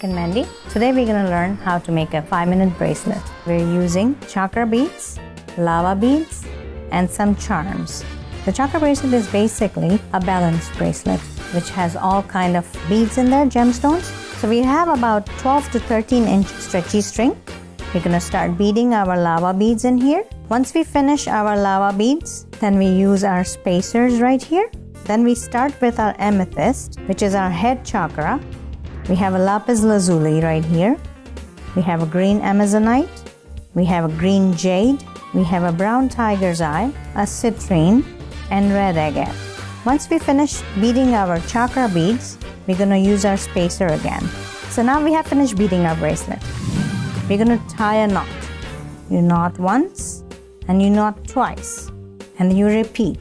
Mark and Mandy. Today we're going to learn how to make a 5-minute bracelet. We're using chakra beads, lava beads, and some charms. The chakra bracelet is basically a balanced bracelet which has all kind of beads in there, gemstones. So we have about 12 to 13 inch stretchy string. We're going to start beading our lava beads in here. Once we finish our lava beads, then we use our spacers right here. Then we start with our amethyst, which is our head chakra. We have a lapis lazuli right here. We have a green amazonite. We have a green jade. We have a brown tiger's eye, a citrine, and red agate. Once we finish beading our chakra beads, we're going to use our spacer again. So now we have finished beading our bracelet. We're going to tie a knot. You knot once and you knot twice and you repeat.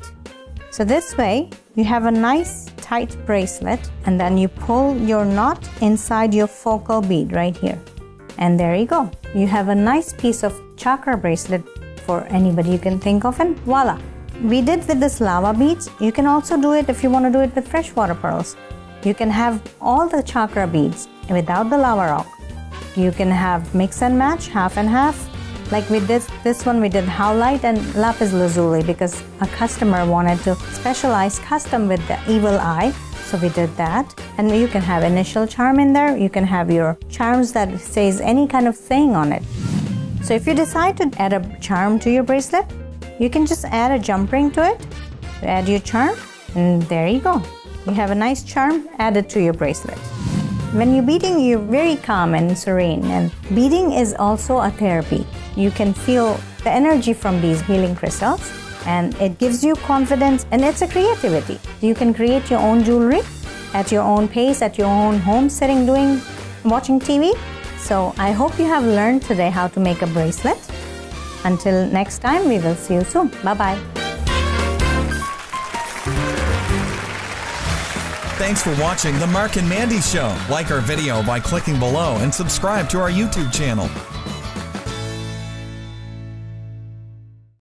So this way you have a nice tight bracelet, and then you pull your knot inside your focal bead right here. And there you go. You have a nice piece of chakra bracelet for anybody you can think of, and voila. We did with this lava beads. You can also do it if you want to do it with freshwater pearls. You can have all the chakra beads without the lava rock. You can have mix and match, half and half. Like we did this one, we did howlite and lapis lazuli because a customer wanted to specialize custom with the evil eye. So we did that. And you can have initial charm in there. You can have your charms that says any kind of saying on it. So if you decide to add a charm to your bracelet, you can just add a jump ring to it, add your charm, and there you go. You have a nice charm added to your bracelet. When you're beading, you're very calm and serene, and beading is also a therapy. You can feel the energy from these healing crystals, and it gives you confidence, and it's a creativity. You can create your own jewelry at your own pace, at your own home, sitting, watching TV. So I hope you have learned today how to make a bracelet. Until next time, we will see you soon. Bye-bye. Thanks for watching The Mark and Mandy Show. Like our video by clicking below and subscribe to our YouTube channel.